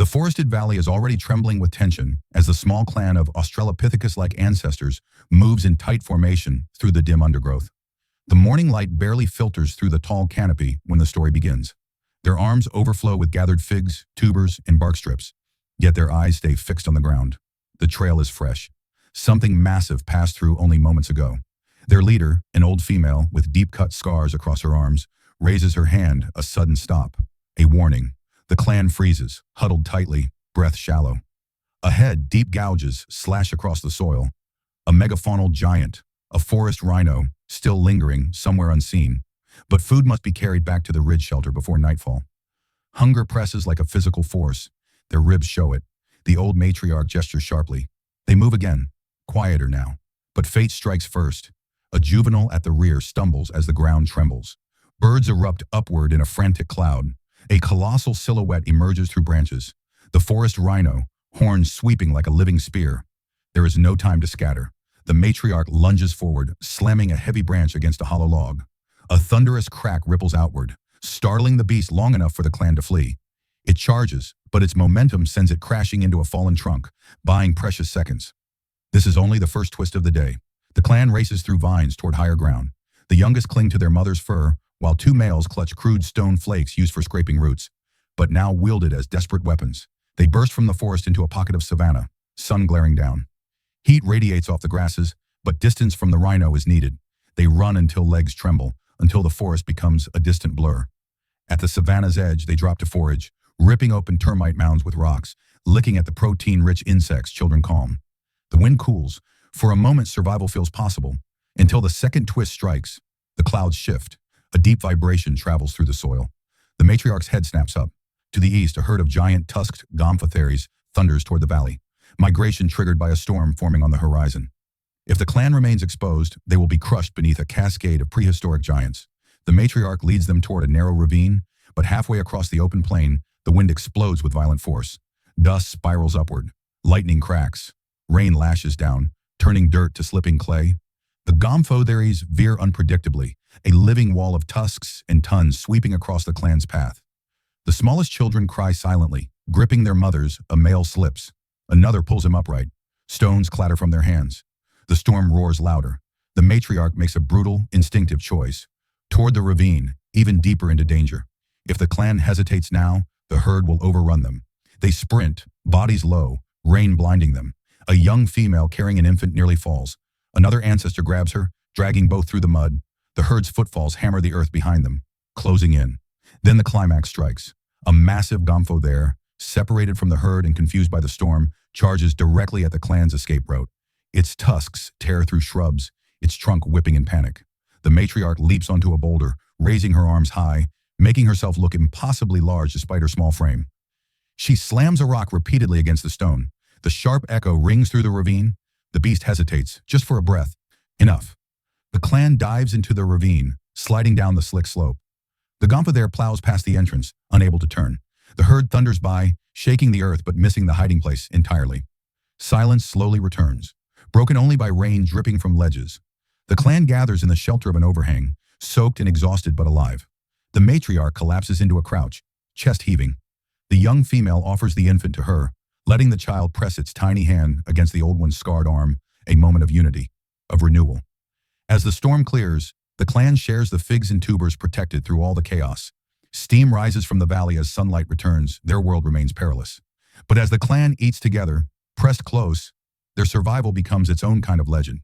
The forested valley is already trembling with tension as the small clan of Australopithecus-like ancestors moves in tight formation through the dim undergrowth. The morning light barely filters through the tall canopy when the story begins. Their arms overflow with gathered figs, tubers, and bark strips, yet their eyes stay fixed on the ground. The trail is fresh. Something massive passed through only moments ago. Their leader, an old female with deep-cut scars across her arms, raises her hand, a sudden stop. A warning. The clan freezes, huddled tightly, breath shallow. Ahead, deep gouges slash across the soil. A megafaunal giant, a forest rhino, still lingering, somewhere unseen. But food must be carried back to the ridge shelter before nightfall. Hunger presses like a physical force. Their ribs show it. The old matriarch gestures sharply. They move again, quieter now. But fate strikes first. A juvenile at the rear stumbles as the ground trembles. Birds erupt upward in a frantic cloud. A colossal silhouette emerges through branches. The forest rhino, horns sweeping like a living spear. There is no time to scatter. The matriarch lunges forward, slamming a heavy branch against a hollow log. A thunderous crack ripples outward, startling the beast long enough for the clan to flee. It charges, but its momentum sends it crashing into a fallen trunk, buying precious seconds. This is only the first twist of the day. The clan races through vines toward higher ground. The youngest cling to their mother's fur, while two males clutch crude stone flakes used for scraping roots, but now wielded as desperate weapons. They burst from the forest into a pocket of savanna, sun glaring down. Heat radiates off the grasses, but distance from the rhino is needed. They run until legs tremble, until the forest becomes a distant blur. At the savanna's edge, they drop to forage, ripping open termite mounds with rocks, licking at the protein-rich insects children calm. The wind cools. For a moment, survival feels possible, until the second twist strikes. The clouds shift. A deep vibration travels through the soil. The matriarch's head snaps up. To the east, a herd of giant tusked gomphotheres thunders toward the valley, migration triggered by a storm forming on the horizon. If the clan remains exposed, they will be crushed beneath a cascade of prehistoric giants. The matriarch leads them toward a narrow ravine, but halfway across the open plain, the wind explodes with violent force. Dust spirals upward. Lightning cracks. Rain lashes down, turning dirt to slipping clay. The gomphotheres veer unpredictably, a living wall of tusks and tons sweeping across the clan's path. The smallest children cry silently, gripping their mothers. A male slips. Another pulls him upright. Stones clatter from their hands. The storm roars louder. The matriarch makes a brutal, instinctive choice. Toward the ravine, even deeper into danger. If the clan hesitates now, the herd will overrun them. They sprint, bodies low, rain blinding them. A young female carrying an infant nearly falls. Another ancestor grabs her, dragging both through the mud. The herd's footfalls hammer the earth behind them, closing in. Then the climax strikes. A massive gomphothere, separated from the herd and confused by the storm, charges directly at the clan's escape route. Its tusks tear through shrubs, its trunk whipping in panic. The matriarch leaps onto a boulder, raising her arms high, making herself look impossibly large despite her small frame. She slams a rock repeatedly against the stone. The sharp echo rings through the ravine. The beast hesitates, just for a breath. Enough. The clan dives into the ravine, sliding down the slick slope. The gomphotheres plows past the entrance, unable to turn. The herd thunders by, shaking the earth but missing the hiding place entirely. Silence slowly returns, broken only by rain dripping from ledges. The clan gathers in the shelter of an overhang, soaked and exhausted but alive. The matriarch collapses into a crouch, chest heaving. The young female offers the infant to her, letting the child press its tiny hand against the old one's scarred arm, a moment of unity, of renewal. As the storm clears, the clan shares the figs and tubers protected through all the chaos. Steam rises from the valley as sunlight returns. Their world remains perilous. But as the clan eats together, pressed close, their survival becomes its own kind of legend.